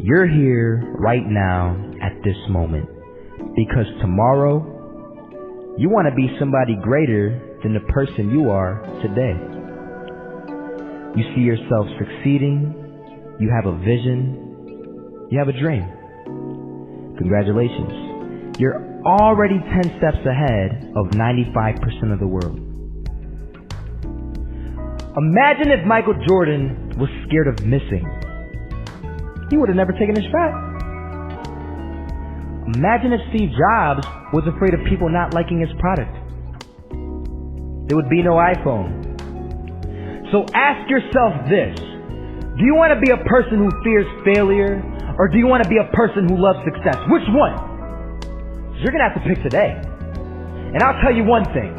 You're here right now at this moment because tomorrow you want to be somebody greater than the person you are today. You see yourself succeeding, you have a vision, you have a dream. Congratulations. You're already 10 steps ahead of 95% of the world. Imagine if Michael Jordan was scared of missing. He would have never taken his shot. Imagine if Steve Jobs was afraid of people not liking his product. There would be no iPhone. So ask yourself this. Do you want to be a person who fears failure, or do you want to be a person who loves success? Which one? You're going to have to pick today. And I'll tell you one thing.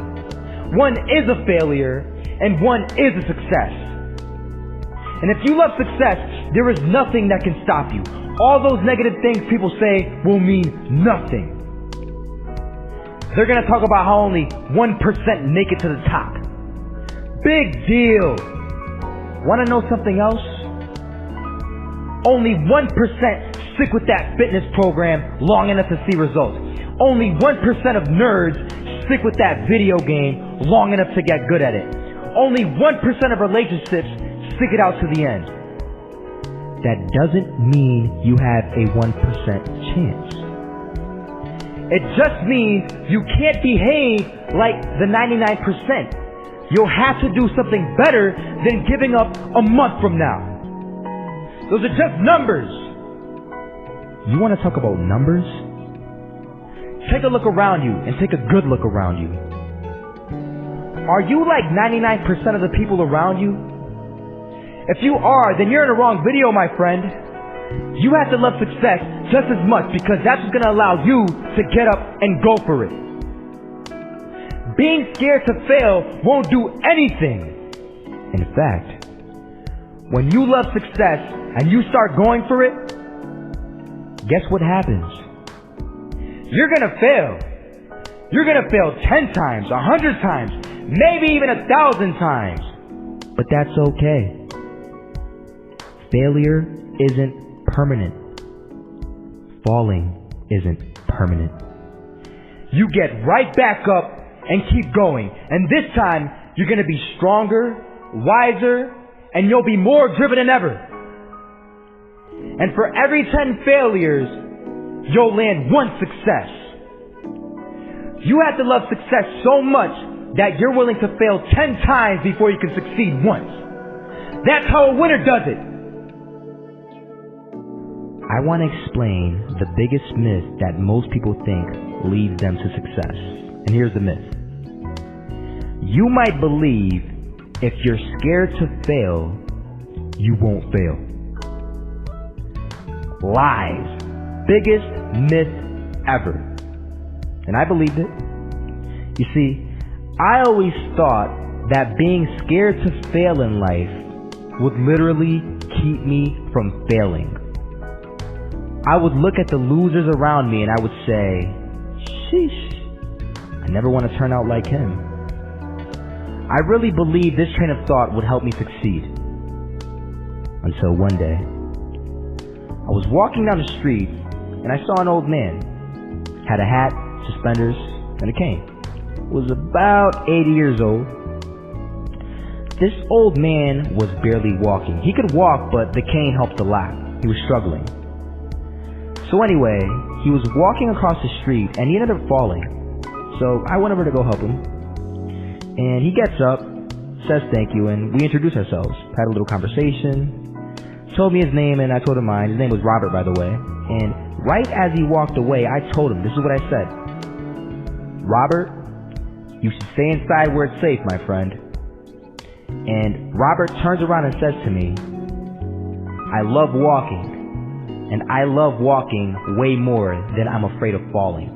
One is a failure, and one is a success. And if you love success, there is nothing that can stop you. All those negative things people say will mean nothing. They're going to talk about how only 1% make it to the top. Big deal. Want to know something else? Only 1% stick with that fitness program long enough to see results. Only 1% of nerds stick with that video game long enough to get good at it. Only 1% of relationships stick it out to the end. That doesn't mean you have a 1% chance. It just means you can't behave like the 99%. You'll have to do something better than giving up a month from now. Those are just numbers. You want to talk about numbers? Take a look around you and take a good look around you. Are you like 99% of the people around you? If you are, then you're in the wrong video, my friend. You have to love success just as much because that's what's going to allow you to get up and go for it. Being scared to fail won't do anything. In fact, when you love success and you start going for it, guess what happens? You're going to fail. You're going to fail 10 times, 100 times, maybe even 1,000 times. But that's okay. Failure isn't permanent. Falling isn't permanent. You get right back up and keep going. And this time, you're going to be stronger, wiser, and you'll be more driven than ever. And for every 10 failures, you'll land one success. You have to love success so much that you're willing to fail 10 times before you can succeed once. That's how a winner does it. I want to explain the biggest myth that most people think leads them to success. And here's the myth. You might believe if you're scared to fail, you won't fail. Lies. Biggest myth ever. And I believed it. You see, I always thought that being scared to fail in life would literally keep me from failing. I would look at the losers around me and I would say, sheesh, I never want to turn out like him. I really believed this train of thought would help me succeed. Until one day, I was walking down the street and I saw an old man. Had a hat, suspenders, and a cane. Was about 80 years old. This old man was barely walking. He could walk, but the cane helped a lot. He was struggling. So anyway, he was walking across the street and he ended up falling. So I went over to go help him. And he gets up, says thank you, and we introduced ourselves. Had a little conversation. Told me his name and I told him mine. His name was Robert, by the way. And right as he walked away, I told him, this is what I said. Robert, you should stay inside where it's safe, my friend. And Robert turns around and says to me, I love walking. And I love walking way more than I'm afraid of falling.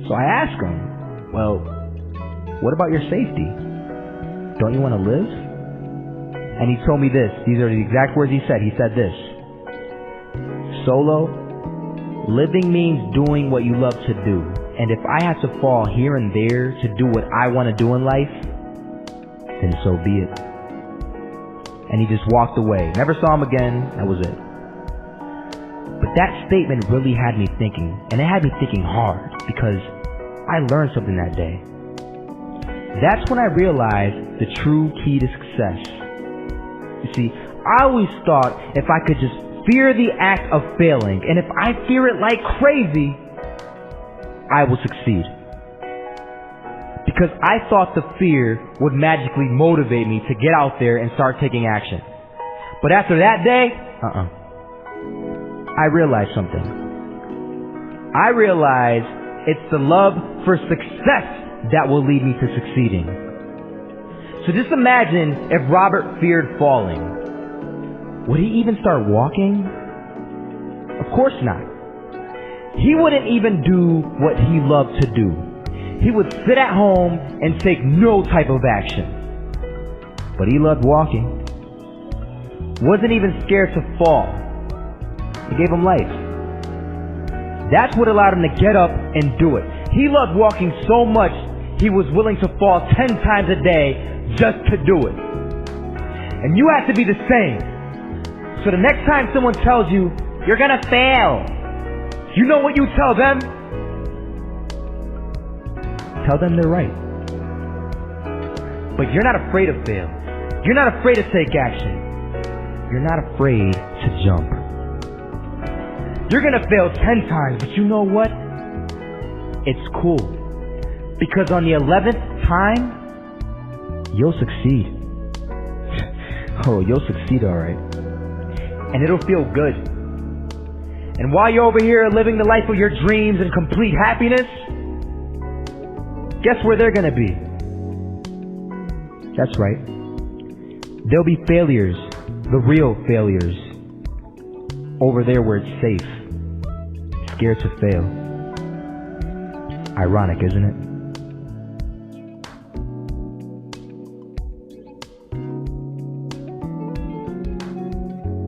So I asked him, well, what about your safety? Don't you want to live? And he told me this. These are the exact words he said. He said this. Solo, living means doing what you love to do. And if I have to fall here and there to do what I want to do in life, then so be it. And he just walked away. Never saw him again. That was it. that statement really had me thinking, and it had me thinking hard, because I learned something that day. That's when I realized the true key to success. You see, I always thought if I could just fear the act of failing, and if I fear it like crazy, I will succeed. Because I thought the fear would magically motivate me to get out there and start taking action. But after that day, I realized something. I realized it's the love for success that will lead me to succeeding. So just imagine if Robert feared falling. Would he even start walking? Of course not. He wouldn't even do what he loved to do. He would sit at home and take no type of action. But he loved walking. Wasn't even scared to fall. It gave him life. That's what allowed him to get up and do it. He loved walking so much, he was willing to fall 10 times a day just to do it. And you have to be the same. So the next time someone tells you, you're gonna fail, you know what you tell them? Tell them they're right. But you're not afraid of fail. You're not afraid to take action. You're not afraid to jump. You're gonna fail 10 times, but you know what? It's cool. Because on the 11th time, you'll succeed. Oh, you'll succeed alright. And it'll feel good. And while you're over here living the life of your dreams in complete happiness, guess where they're gonna be? That's right. There'll be failures, the real failures, over there where it's safe, scared to fail. Ironic, isn't it?